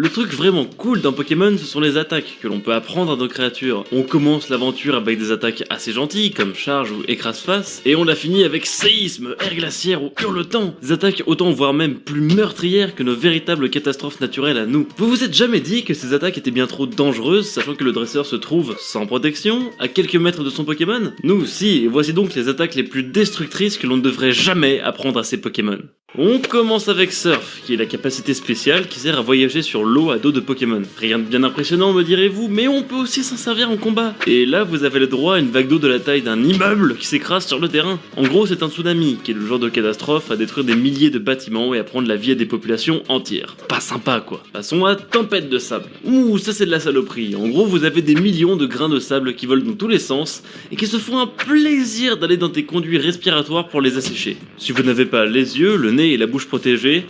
Le truc vraiment cool d'un Pokémon, ce sont les attaques que l'on peut apprendre à nos créatures. On commence l'aventure avec des attaques assez gentilles, comme charge ou écrase-face, et on la finit avec séisme, air glaciaire ou hurletant. Des attaques autant voire même plus meurtrières que nos véritables catastrophes naturelles à nous. Vous vous êtes jamais dit que ces attaques étaient bien trop dangereuses, sachant que le dresseur se trouve sans protection, à quelques mètres de son Pokémon? Nous aussi, et voici donc les attaques les plus destructrices que l'on ne devrait jamais apprendre à ces Pokémon. On commence avec Surf, qui est la capacité spéciale qui sert à voyager sur l'eau à dos de Pokémon. Rien de bien impressionnant me direz-vous, mais on peut aussi s'en servir en combat. Et là vous avez le droit à une vague d'eau de la taille d'un immeuble qui s'écrase sur le terrain. En gros c'est un tsunami, qui est le genre de catastrophe à détruire des milliers de bâtiments et à prendre la vie à des populations entières. Pas sympa quoi. Passons à Tempête de sable. Ouh, ça c'est de la saloperie. En gros vous avez des millions de grains de sable qui volent dans tous les sens et qui se font un plaisir d'aller dans tes conduits respiratoires pour les assécher. Si vous n'avez pas les yeux, le nez et la bouche protégée,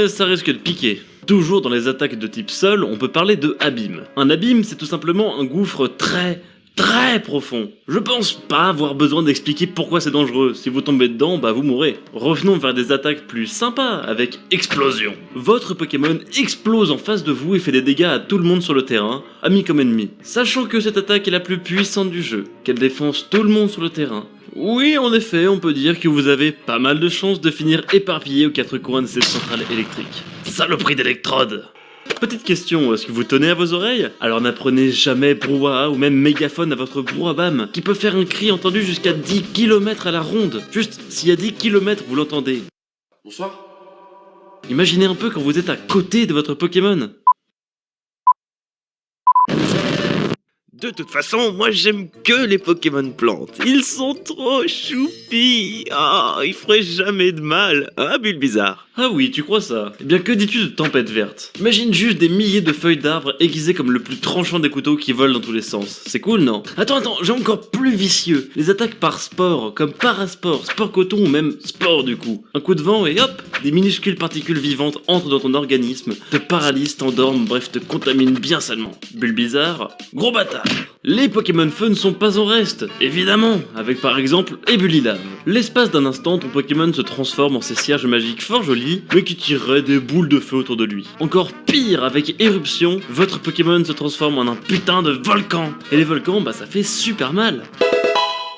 ça risque de piquer. Toujours dans les attaques de type sol, on peut parler de abîme. Un abîme, c'est tout simplement un gouffre très profond. Je pense pas avoir besoin d'expliquer pourquoi c'est dangereux. Si vous tombez dedans, bah vous mourrez. Revenons vers des attaques plus sympas avec explosion. Votre Pokémon explose en face de vous et fait des dégâts à tout le monde sur le terrain, amis comme ennemis. Sachant que cette attaque est la plus puissante du jeu, qu'elle défonce tout le monde sur le terrain. Oui, en effet, on peut dire que vous avez pas mal de chances de finir éparpillé aux quatre coins de cette centrale électrique. Saloperie d'électrode! Petite question, est-ce que vous tenez à vos oreilles? Alors n'apprenez jamais brouhaha ou même mégaphone à votre brouhabam, qui peut faire un cri entendu jusqu'à 10 km à la ronde. Juste, s'il y a 10 km, vous l'entendez. Bonsoir. Imaginez un peu quand vous êtes à côté de votre Pokémon. De toute façon, moi j'aime que les Pokémon plantes. Ils sont trop choupis. Ah, ils feraient jamais de mal. Hein, Bulbizarre? Ah oui, tu crois ça? Eh bien, que dis-tu de Tempête verte? Imagine juste des milliers de feuilles d'arbres aiguisées comme le plus tranchant des couteaux qui volent dans tous les sens. C'est cool, non? Attends, j'ai encore plus vicieux. Les attaques par sport, comme parasport, sport coton ou même sport du coup. Un coup de vent et hop, des minuscules particules vivantes entrent dans ton organisme, te paralysent, t'endorment, bref, te contaminent bien salement. Bulbizarre, gros bâtard. Les Pokémon feu ne sont pas en reste, évidemment, avec par exemple Ebulilave. L'espace d'un instant, ton Pokémon se transforme en ces cierges magiques fort jolis, mais qui tireraient des boules de feu autour de lui. Encore pire, avec Éruption, votre Pokémon se transforme en un putain de volcan. Et les volcans, bah ça fait super mal.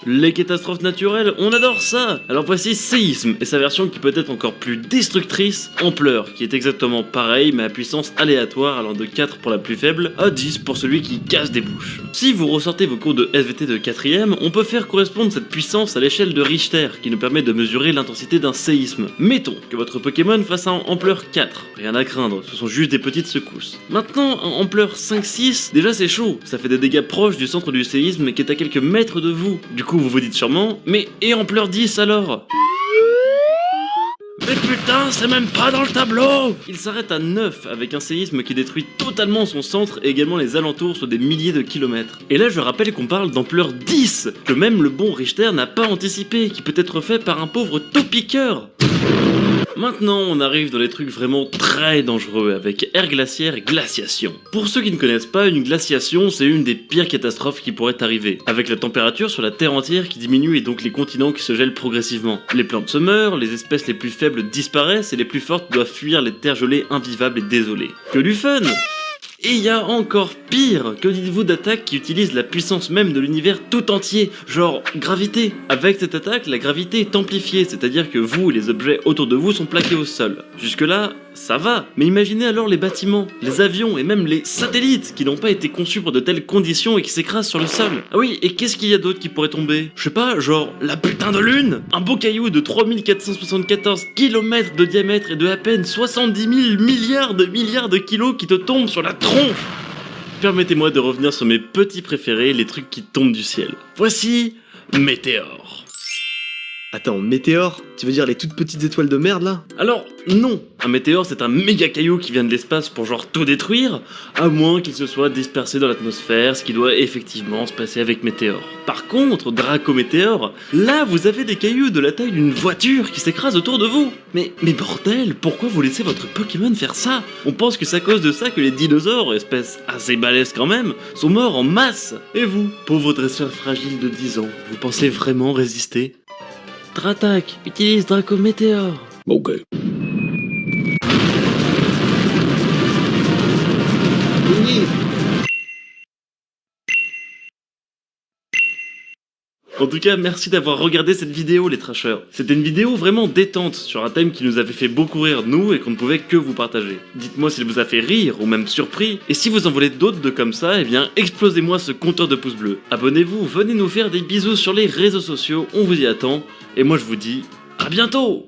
Les catastrophes naturelles, on adore ça! Alors voici Séisme, et sa version qui peut être encore plus destructrice, Ampleur, qui est exactement pareil mais à puissance aléatoire allant de 4 pour la plus faible à 10 pour celui qui casse des bouches. Si vous ressortez vos cours de SVT de 4ème, on peut faire correspondre cette puissance à l'échelle de Richter, qui nous permet de mesurer l'intensité d'un séisme. Mettons que votre Pokémon fasse un Ampleur 4, rien à craindre, ce sont juste des petites secousses. Maintenant, un Ampleur 5-6, déjà c'est chaud, ça fait des dégâts proches du centre du séisme qui est à quelques mètres de vous. Du coup, vous vous dites sûrement, mais et Ampleur 10 alors? Mais putain, c'est même pas dans le tableau! Il s'arrête à 9 avec un séisme qui détruit totalement son centre et également les alentours sur des milliers de kilomètres. Et là je rappelle qu'on parle d'ampleur 10, que même le bon Richter n'a pas anticipé, qui peut être fait par un pauvre taupiqueur. Maintenant, on arrive dans les trucs vraiment très dangereux avec air glaciaire et glaciation. Pour ceux qui ne connaissent pas, une glaciation, c'est une des pires catastrophes qui pourraient arriver, avec la température sur la Terre entière qui diminue et donc les continents qui se gèlent progressivement. Les plantes se meurent, les espèces les plus faibles disparaissent et les plus fortes doivent fuir les terres gelées invivables et désolées. Que du fun! Et il y a encore pire, que dites-vous d'attaques qui utilisent la puissance même de l'univers tout entier, genre gravité. Avec cette attaque, la gravité est amplifiée, c'est-à-dire que vous et les objets autour de vous sont plaqués au sol. Jusque-là, ça va, mais imaginez alors les bâtiments, les avions et même les satellites qui n'ont pas été conçus pour de telles conditions et qui s'écrasent sur le sol. Ah oui, et qu'est-ce qu'il y a d'autre qui pourrait tomber? Je sais pas, genre la putain de lune? Un beau caillou de 3474 km de diamètre et de à peine 70 000 milliards de kilos qui te tombent sur la tronche. Permettez-moi de revenir sur mes petits préférés, les trucs qui tombent du ciel. Voici Météore. Attends, météore? Tu veux dire les toutes petites étoiles de merde là? Alors, non, un météore c'est un méga caillou qui vient de l'espace pour genre tout détruire, à moins qu'il se soit dispersé dans l'atmosphère, ce qui doit effectivement se passer avec Météore. Par contre, Dracométéore, là vous avez des cailloux de la taille d'une voiture qui s'écrasent autour de vous. Mais bordel, pourquoi vous laissez votre Pokémon faire ça? On pense que c'est à cause de ça que les dinosaures, espèces assez balèzes quand même, sont morts en masse. Et vous, pauvre dresseur fragile de 10 ans, vous pensez vraiment résister? Dratak, utilise Dracométéore. Ok. En tout cas, merci d'avoir regardé cette vidéo les trashers. C'était une vidéo vraiment détente sur un thème qui nous avait fait beaucoup rire nous et qu'on ne pouvait que vous partager. Dites-moi s'il vous a fait rire ou même surpris, et si vous en voulez d'autres de comme ça, eh bien explosez-moi ce compteur de pouces bleus. Abonnez-vous, venez nous faire des bisous sur les réseaux sociaux, on vous y attend, et moi je vous dis à bientôt.